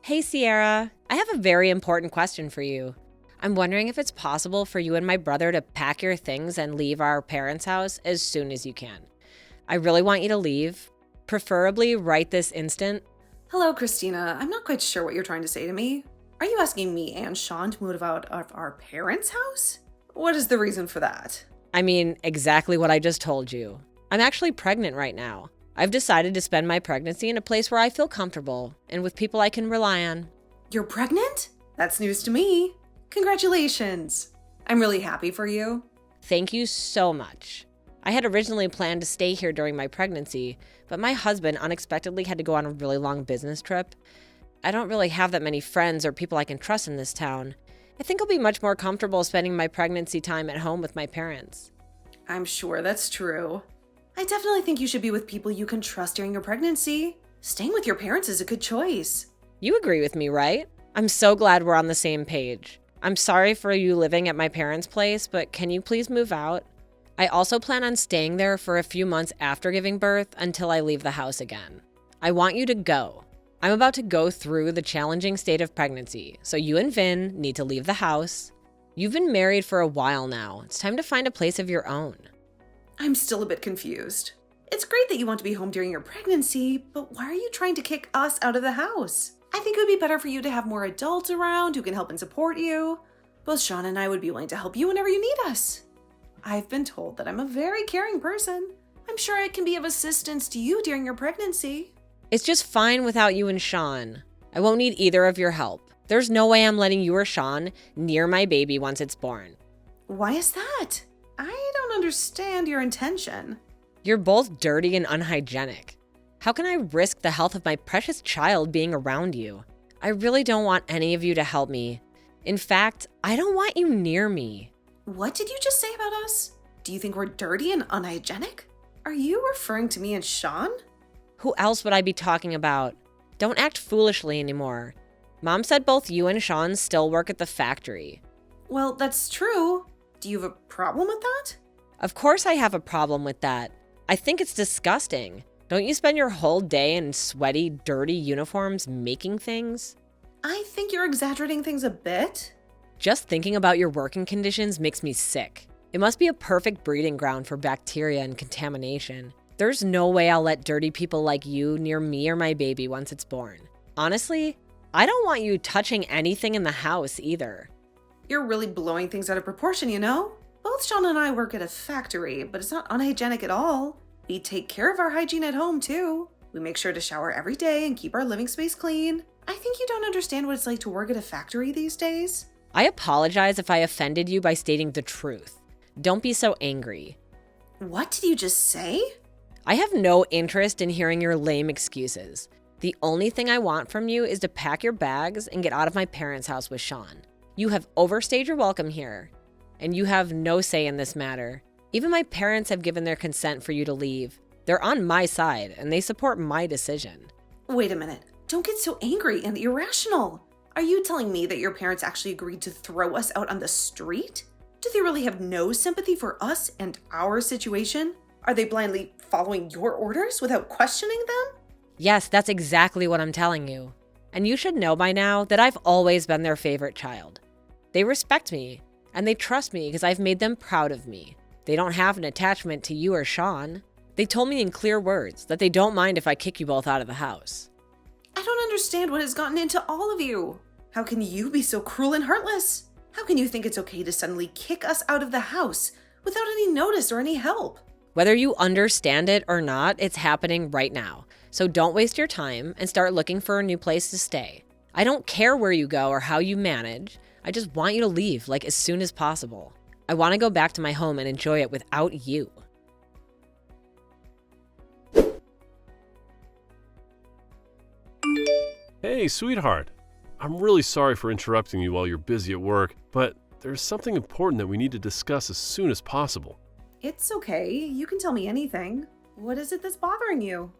Hey, Sierra. I have a very important question for you. I'm wondering if it's possible for you and my brother to pack your things and leave our parents' house as soon as you can. I really want you to leave, preferably right this instant. Hello, Christina. I'm not quite sure what you're trying to say to me. Are you asking me and Sean to move out of our parents' house? What is the reason for that? I mean, exactly what I just told you. I'm actually pregnant right now. I've decided to spend my pregnancy in a place where I feel comfortable and with people I can rely on. You're pregnant? That's news to me. Congratulations. I'm really happy for you. Thank you so much. I had originally planned to stay here during my pregnancy, but my husband unexpectedly had to go on a really long business trip. I don't really have that many friends or people I can trust in this town. I think I'll be much more comfortable spending my pregnancy time at home with my parents. I'm sure that's true. I definitely think you should be with people you can trust during your pregnancy. Staying with your parents is a good choice. You agree with me, right? I'm so glad we're on the same page. I'm sorry for you living at my parents' place, but can you please move out? I also plan on staying there for a few months after giving birth until I leave the house again. I want you to go. I'm about to go through the challenging state of pregnancy, so you and Vin need to leave the house. You've been married for a while now. It's time to find a place of your own. I'm still a bit confused. It's great that you want to be home during your pregnancy, but why are you trying to kick us out of the house? I think it would be better for you to have more adults around who can help and support you. Both Sean and I would be willing to help you whenever you need us. I've been told that I'm a very caring person. I'm sure I can be of assistance to you during your pregnancy. It's just fine without you and Sean. I won't need either of your help. There's no way I'm letting you or Sean near my baby once it's born. Why is that? I don't understand your intention. You're both dirty and unhygienic. How can I risk the health of my precious child being around you? I really don't want any of you to help me. In fact, I don't want you near me. What did you just say about us? Do you think we're dirty and unhygienic? Are you referring to me and Sean? Who else would I be talking about? Don't act foolishly anymore. Mom said both you and Sean still work at the factory. Well, that's true. Do you have a problem with that? Of course I have a problem with that. I think it's disgusting. Don't you spend your whole day in sweaty, dirty uniforms making things? I think you're exaggerating things a bit. Just thinking about your working conditions makes me sick. It must be a perfect breeding ground for bacteria and contamination. There's no way I'll let dirty people like you near me or my baby once it's born. Honestly, I don't want you touching anything in the house either. You're really blowing things out of proportion, you know? Both Sean and I work at a factory, but it's not unhygienic at all. We take care of our hygiene at home, too. We make sure to shower every day and keep our living space clean. I think you don't understand what it's like to work at a factory these days. I apologize if I offended you by stating the truth. Don't be so angry. What did you just say? I have no interest in hearing your lame excuses. The only thing I want from you is to pack your bags and get out of my parents' house with Sean. You have overstayed your welcome here, and you have no say in this matter. Even my parents have given their consent for you to leave. They're on my side, and they support my decision. Wait a minute. Don't get so angry and irrational. Are you telling me that your parents actually agreed to throw us out on the street? Do they really have no sympathy for us and our situation? Are they blindly following your orders without questioning them? Yes, that's exactly what I'm telling you. And you should know by now that I've always been their favorite child. They respect me, and they trust me because I've made them proud of me. They don't have an attachment to you or Sean. They told me in clear words that they don't mind if I kick you both out of the house. I don't understand what has gotten into all of you. How can you be so cruel and heartless? How can you think it's okay to suddenly kick us out of the house without any notice or any help? Whether you understand it or not, it's happening right now. So don't waste your time and start looking for a new place to stay. I don't care where you go or how you manage. I just want you to leave, like as soon as possible. I want to go back to my home and enjoy it without you. Hey, sweetheart. I'm really sorry for interrupting you while you're busy at work, but there's something important that we need to discuss as soon as possible. It's okay. You can tell me anything. What is it that's bothering you?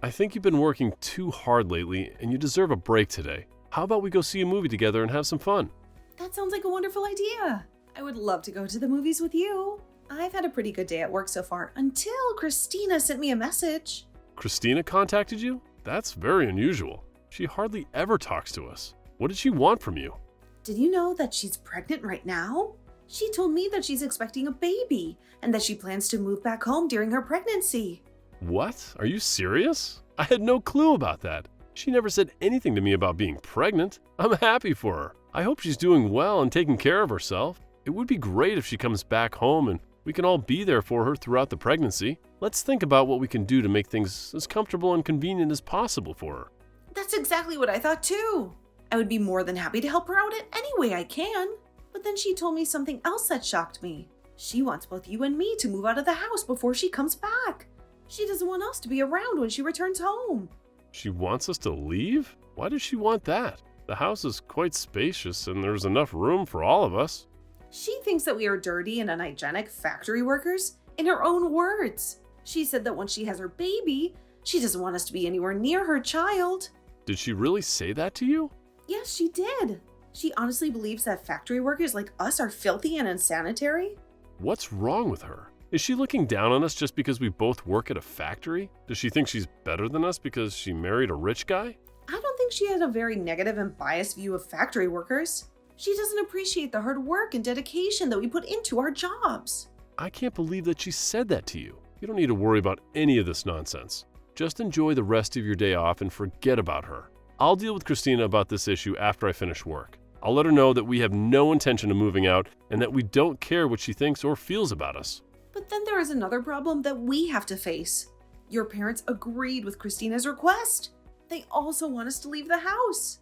I think you've been working too hard lately, and you deserve a break today. How about we go see a movie together and have some fun? That sounds like a wonderful idea. I would love to go to the movies with you. I've had a pretty good day at work so far until Christina sent me a message. Christina contacted you? That's very unusual. She hardly ever talks to us. What did she want from you? Did you know that she's pregnant right now? She told me that she's expecting a baby and that she plans to move back home during her pregnancy. What? Are you serious? I had no clue about that. She never said anything to me about being pregnant. I'm happy for her. I hope she's doing well and taking care of herself. It would be great if she comes back home and we can all be there for her throughout the pregnancy. Let's think about what we can do to make things as comfortable and convenient as possible for her. That's exactly what I thought too. I would be more than happy to help her out in any way I can. But then she told me something else that shocked me. She wants both you and me to move out of the house before she comes back. She doesn't want us to be around when she returns home. She wants us to leave? Why does she want that? The house is quite spacious and there's enough room for all of us. She thinks that we are dirty and unhygienic factory workers, in her own words. She said that once she has her baby, she doesn't want us to be anywhere near her child. Did she really say that to you? Yes, she did. She honestly believes that factory workers like us are filthy and unsanitary. What's wrong with her? Is she looking down on us just because we both work at a factory? Does she think she's better than us because she married a rich guy? I don't think she has a very negative and biased view of factory workers. She doesn't appreciate the hard work and dedication that we put into our jobs. I can't believe that she said that to you. You don't need to worry about any of this nonsense. Just enjoy the rest of your day off and forget about her. I'll deal with Christina about this issue after I finish work. I'll let her know that we have no intention of moving out and that we don't care what she thinks or feels about us. But then there is another problem that we have to face. Your parents agreed with Christina's request. They also want us to leave the house.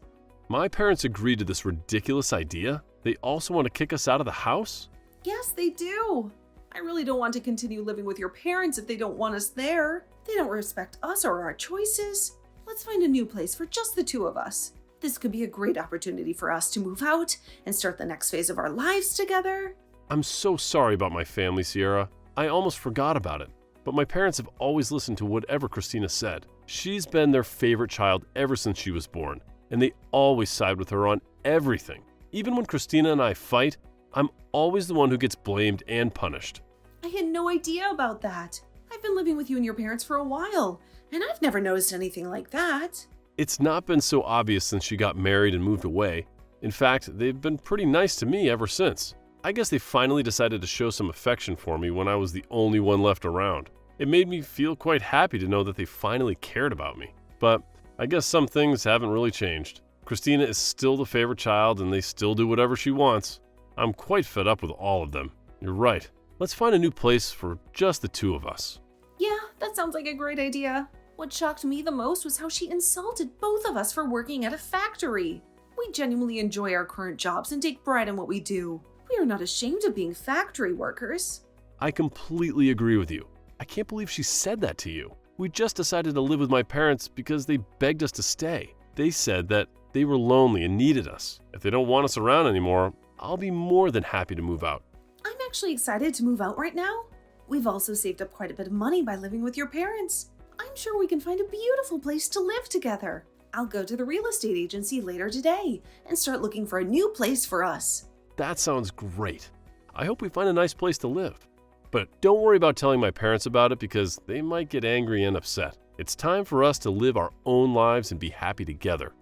My parents agreed to this ridiculous idea? They also want to kick us out of the house? Yes, they do. I really don't want to continue living with your parents if they don't want us there. They don't respect us or our choices. Let's find a new place for just the two of us. This could be a great opportunity for us to move out and start the next phase of our lives together. I'm so sorry about my family, Sierra. I almost forgot about it. But my parents have always listened to whatever Christina said. She's been their favorite child ever since she was born, and they always side with her on everything. Even when Christina and I fight, I'm always the one who gets blamed and punished. I had no idea about that. I've been living with you and your parents for a while, and I've never noticed anything like that. It's not been so obvious since she got married and moved away. In fact, they've been pretty nice to me ever since. I guess they finally decided to show some affection for me when I was the only one left around. It made me feel quite happy to know that they finally cared about me. But I guess some things haven't really changed. Christina is still the favorite child and they still do whatever she wants. I'm quite fed up with all of them. You're right. Let's find a new place for just the two of us. Yeah, that sounds like a great idea. What shocked me the most was how she insulted both of us for working at a factory. We genuinely enjoy our current jobs and take pride in what we do. We are not ashamed of being factory workers. I completely agree with you. I can't believe she said that to you. We just decided to live with my parents because they begged us to stay. They said that they were lonely and needed us. If they don't want us around anymore, I'll be more than happy to move out. I'm actually excited to move out right now. We've also saved up quite a bit of money by living with your parents. I'm sure we can find a beautiful place to live together. I'll go to the real estate agency later today and start looking for a new place for us. That sounds great. I hope we find a nice place to live. But don't worry about telling my parents about it because they might get angry and upset. It's time for us to live our own lives and be happy together.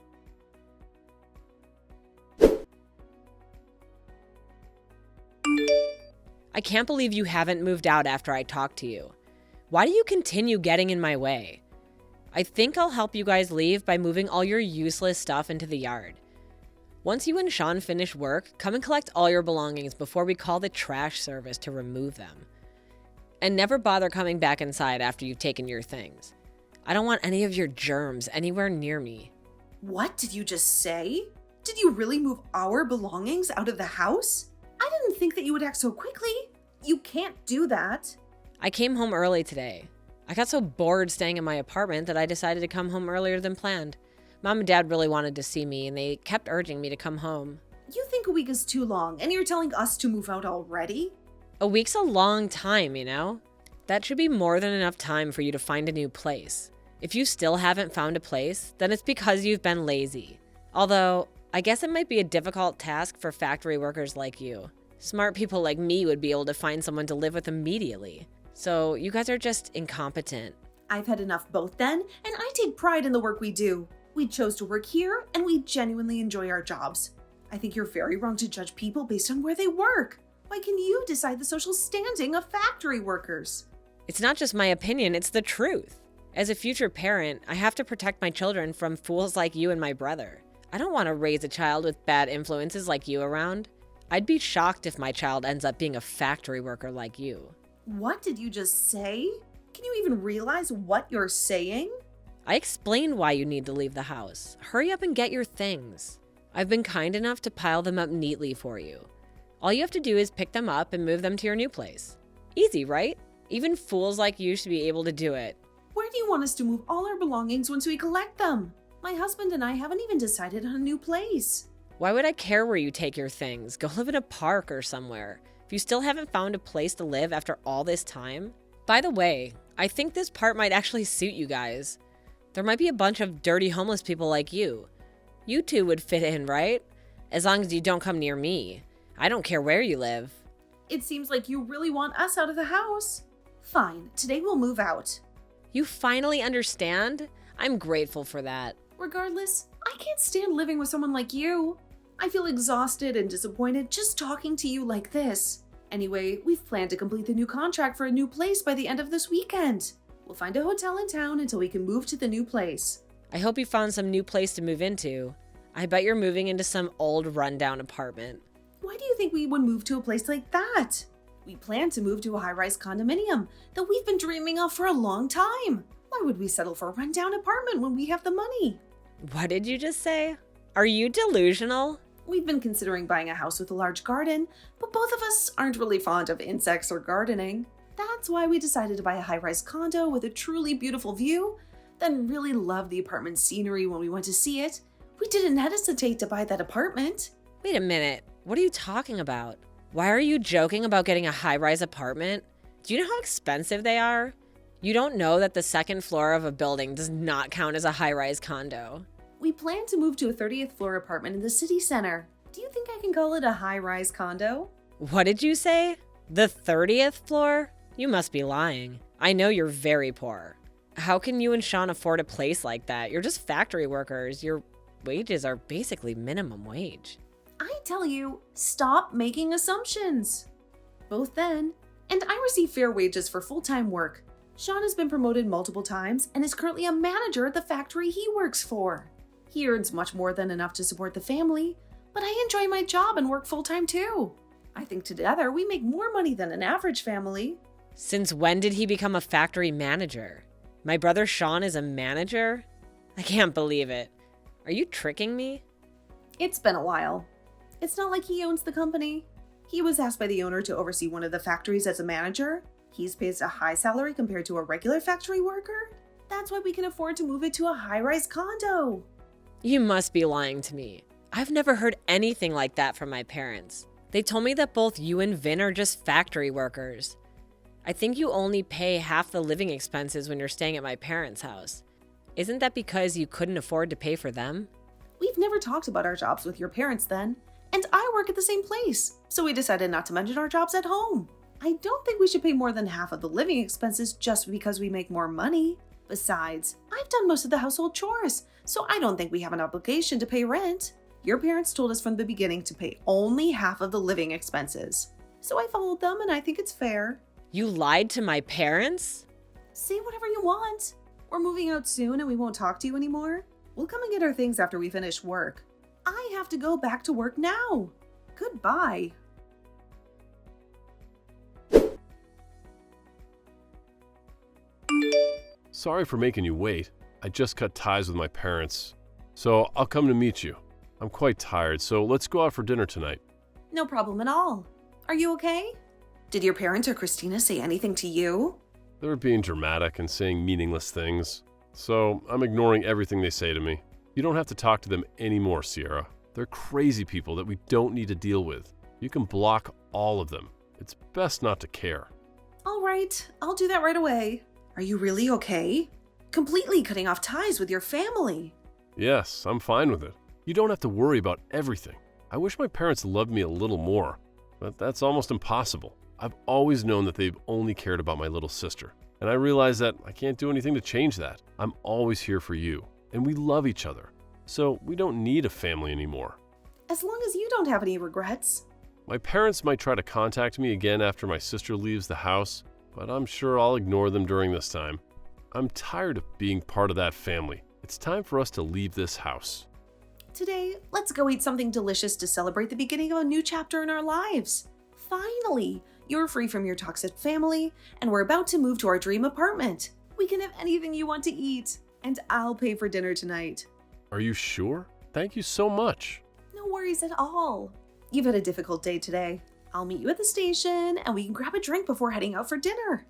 I can't believe you haven't moved out after I talked to you. Why do you continue getting in my way? I think I'll help you guys leave by moving all your useless stuff into the yard. Once you and Sean finish work, come and collect all your belongings before we call the trash service to remove them. And never bother coming back inside after you've taken your things. I don't want any of your germs anywhere near me. What did you just say? Did you really move our belongings out of the house? I didn't think that you would act so quickly. You can't do that. I came home early today. I got so bored staying in my apartment that I decided to come home earlier than planned. Mom and Dad really wanted to see me and they kept urging me to come home. You think a week is too long and you're telling us to move out already? A week's a long time, you know? That should be more than enough time for you to find a new place. If you still haven't found a place, then it's because you've been lazy. Although, I guess it might be a difficult task for factory workers like you. Smart people like me would be able to find someone to live with immediately. So you guys are just incompetent. I've had enough both then, and I take pride in the work we do. We chose to work here, and we genuinely enjoy our jobs. I think you're very wrong to judge people based on where they work. Why can you decide the social standing of factory workers? It's not just my opinion, it's the truth. As a future parent, I have to protect my children from fools like you and my brother. I don't want to raise a child with bad influences like you around. I'd be shocked if my child ends up being a factory worker like you. What did you just say? Can you even realize what you're saying? I explained why you need to leave the house. Hurry up and get your things. I've been kind enough to pile them up neatly for you. All you have to do is pick them up and move them to your new place. Easy, right? Even fools like you should be able to do it. Where do you want us to move all our belongings once we collect them? My husband and I haven't even decided on a new place. Why would I care where you take your things? Go live in a park or somewhere. If you still haven't found a place to live after all this time. By the way, I think this part might actually suit you guys. There might be a bunch of dirty homeless people like you. You two would fit in, right? As long as you don't come near me. I don't care where you live. It seems like you really want us out of the house. Fine, today we'll move out. You finally understand? I'm grateful for that. Regardless, I can't stand living with someone like you. I feel exhausted and disappointed just talking to you like this. Anyway, we've planned to complete the new contract for a new place by the end of this weekend. We'll find a hotel in town until we can move to the new place. I hope you found some new place to move into. I bet you're moving into some old rundown apartment. Why do you think we would move to a place like that? We plan to move to a high-rise condominium that we've been dreaming of for a long time. Why would we settle for a rundown apartment when we have the money? What did you just say? Are you delusional? We've been considering buying a house with a large garden, but both of us aren't really fond of insects or gardening. That's why we decided to buy a high-rise condo with a truly beautiful view, then really loved the apartment scenery when we went to see it. We didn't hesitate to buy that apartment. Wait a minute. What are you talking about? Why are you joking about getting a high-rise apartment? Do you know how expensive they are? You don't know that the second floor of a building does not count as a high-rise condo. We plan to move to a 30th floor apartment in the city center. Do you think I can call it a high-rise condo? What did you say? The 30th floor? You must be lying. I know you're very poor. How can you and Sean afford a place like that? You're just factory workers. Your wages are basically minimum wage. I tell you, stop making assumptions. Both then, and I receive fair wages for full-time work. Sean has been promoted multiple times and is currently a manager at the factory he works for. He earns much more than enough to support the family, but I enjoy my job and work full-time too. I think together we make more money than an average family. Since when did he become a factory manager? My brother Sean is a manager? I can't believe it. Are you tricking me? It's been a while. It's not like he owns the company. He was asked by the owner to oversee one of the factories as a manager. He's paid a high salary compared to a regular factory worker. That's why we can afford to move it to a high-rise condo. You must be lying to me. I've never heard anything like that from my parents. They told me that both you and Vin are just factory workers. I think you only pay half the living expenses when you're staying at my parents' house. Isn't that because you couldn't afford to pay for them? We've never talked about our jobs with your parents then, and I work at the same place, so we decided not to mention our jobs at home. I don't think we should pay more than half of the living expenses just because we make more money. Besides, I've done most of the household chores, so I don't think we have an obligation to pay rent. Your parents told us from the beginning to pay only half of the living expenses. So I followed them, and I think it's fair. You lied to my parents? Say whatever you want. We're moving out soon and we won't talk to you anymore. We'll come and get our things after we finish work. I have to go back to work now. Goodbye. Sorry for making you wait. I just cut ties with my parents, so I'll come to meet you. I'm quite tired, so let's go out for dinner tonight. No problem at all. Are you okay? Did your parents or Christina say anything to you? They were being dramatic and saying meaningless things, so I'm ignoring everything they say to me. You don't have to talk to them anymore, Sierra. They're crazy people that we don't need to deal with. You can block all of them. It's best not to care. All right, I'll do that right away. Are you really okay? Completely cutting off ties with your family. Yes, I'm fine with it. You don't have to worry about everything. I wish my parents loved me a little more, but that's almost impossible. I've always known that they've only cared about my little sister, and I realize that I can't do anything to change that. I'm always here for you. and we love each other. So we don't need a family anymore. As long as you don't have any regrets. My parents might try to contact me again after my sister leaves the house, but I'm sure I'll ignore them during this time. I'm tired of being part of that family. It's time for us to leave this house. Today, let's go eat something delicious to celebrate the beginning of a new chapter in our lives. Finally, you're free from your toxic family, and we're about to move to our dream apartment. We can have anything you want to eat, and I'll pay for dinner tonight. Are you sure? Thank you so much. No worries at all. You've had a difficult day today. I'll meet you at the station, and we can grab a drink before heading out for dinner.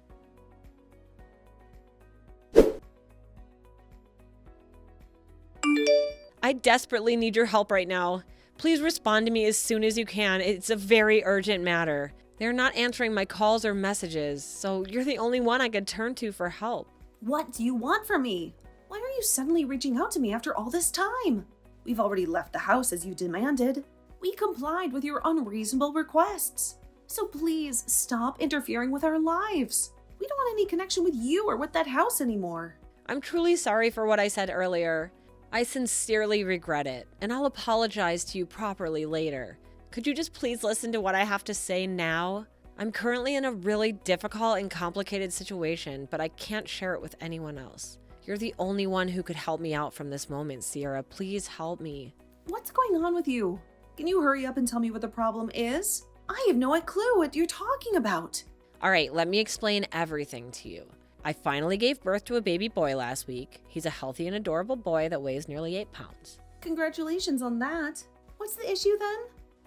I desperately need your help right now. Please respond to me as soon as you can. It's a very urgent matter. They're not answering my calls or messages, so you're the only one I could turn to for help. What do you want from me? Why are you suddenly reaching out to me after all this time? We've already left the house as you demanded. We complied with your unreasonable requests. So please stop interfering with our lives. We don't want any connection with you or with that house anymore. I'm truly sorry for what I said earlier. I sincerely regret it, and I'll apologize to you properly later. Could you just please listen to what I have to say now? I'm currently in a really difficult and complicated situation, but I can't share it with anyone else. You're the only one who could help me out from this moment, Sierra. Please help me. What's going on with you? Can you hurry up and tell me what the problem is? I have no clue what you're talking about. All right, let me explain everything to you. I finally gave birth to a baby boy last week. He's a healthy and adorable boy that weighs nearly 8 pounds. Congratulations on that. What's the issue then?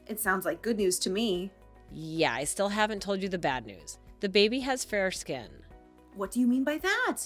It sounds like good news to me. Yeah, I still haven't told you the bad news. The baby has fair skin. What do you mean by that?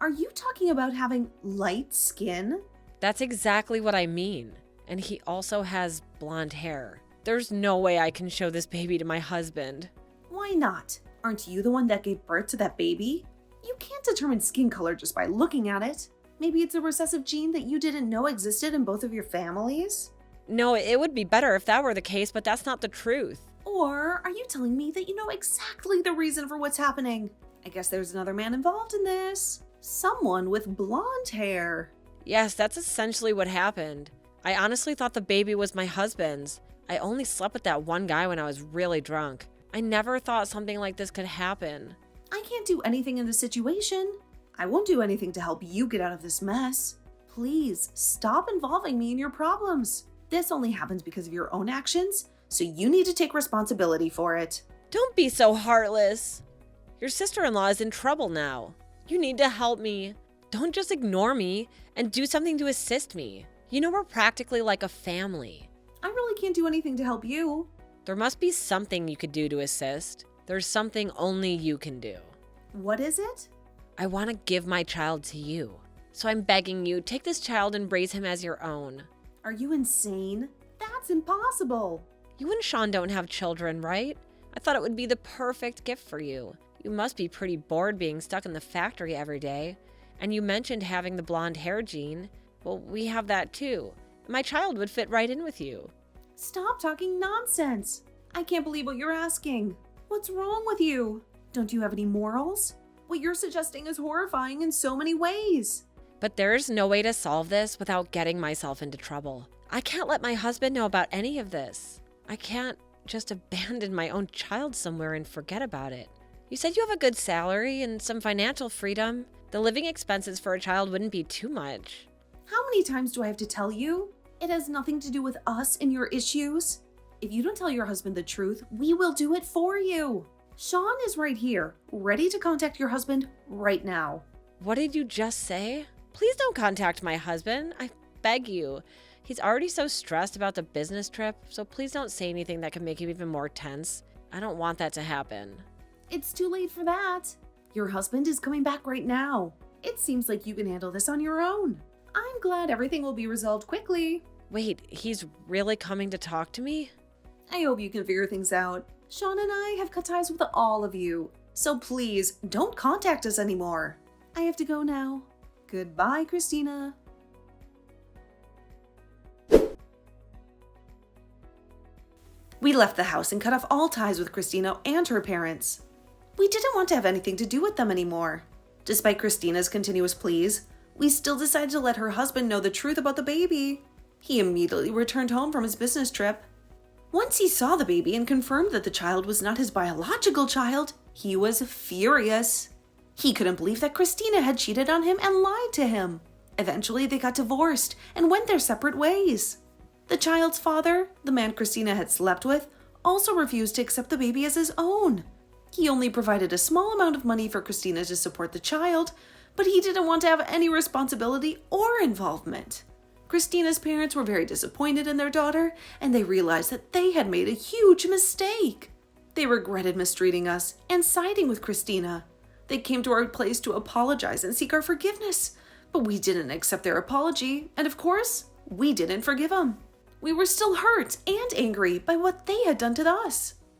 Are you talking about having light skin? That's exactly what I mean. And he also has blonde hair. There's no way I can show this baby to my husband. Why not? Aren't you the one that gave birth to that baby? You can't determine skin color just by looking at it. Maybe it's a recessive gene that you didn't know existed in both of your families? No, it would be better if that were the case, but that's not the truth. Or are you telling me that you know exactly the reason for what's happening? I guess there's another man involved in this. Someone with blonde hair. Yes, that's essentially what happened. I honestly thought the baby was my husband's. I only slept with that one guy when I was really drunk. I never thought something like this could happen. I can't do anything in this situation. I won't do anything to help you get out of this mess. Please stop involving me in your problems. This only happens because of your own actions, so you need to take responsibility for it. Don't be so heartless. Your sister-in-law is in trouble now. You need to help me. Don't just ignore me and do something to assist me. You know we're practically like a family. I really can't do anything to help you. There must be something you could do to assist. There's something only you can do. What is it? I want to give my child to you. So I'm begging you, take this child and raise him as your own. Are you insane? That's impossible. You and Sean don't have children, right? I thought it would be the perfect gift for you. You must be pretty bored being stuck in the factory every day. And you mentioned having the blonde hair gene. Well, we have that too. My child would fit right in with you. Stop talking nonsense. I can't believe what you're asking. What's wrong with you? Don't you have any morals? What you're suggesting is horrifying in so many ways. But there's no way to solve this without getting myself into trouble. I can't let my husband know about any of this. I can't just abandon my own child somewhere and forget about it. You said you have a good salary and some financial freedom. The living expenses for a child wouldn't be too much. How many times do I have to tell you? It has nothing to do with us and your issues. If you don't tell your husband the truth, we will do it for you. Sean is right here, ready to contact your husband right now. What did you just say? Please don't contact my husband. I beg you. He's already so stressed about the business trip, so please don't say anything that could make him even more tense. I don't want that to happen. It's too late for that. Your husband is coming back right now. It seems like you can handle this on your own. I'm glad everything will be resolved quickly. Wait, he's really coming to talk to me? I hope you can figure things out. Sean and I have cut ties with all of you, so please don't contact us anymore. I have to go now. Goodbye, Christina. We left the house and cut off all ties with Christina and her parents. We didn't want to have anything to do with them anymore. Despite Christina's continuous pleas, we still decided to let her husband know the truth about the baby. He immediately returned home from his business trip. Once he saw the baby and confirmed that the child was not his biological child, he was furious. He couldn't believe that Christina had cheated on him and lied to him. Eventually, they got divorced and went their separate ways. The child's father, the man Christina had slept with, also refused to accept the baby as his own. He only provided a small amount of money for Christina to support the child, but he didn't want to have any responsibility or involvement. Christina's parents were very disappointed in their daughter, and they realized that they had made a huge mistake. They regretted mistreating us and siding with Christina. They came to our place to apologize and seek our forgiveness, but we didn't accept their apology, and of course, we didn't forgive them. We were still hurt and angry by what they had done to us.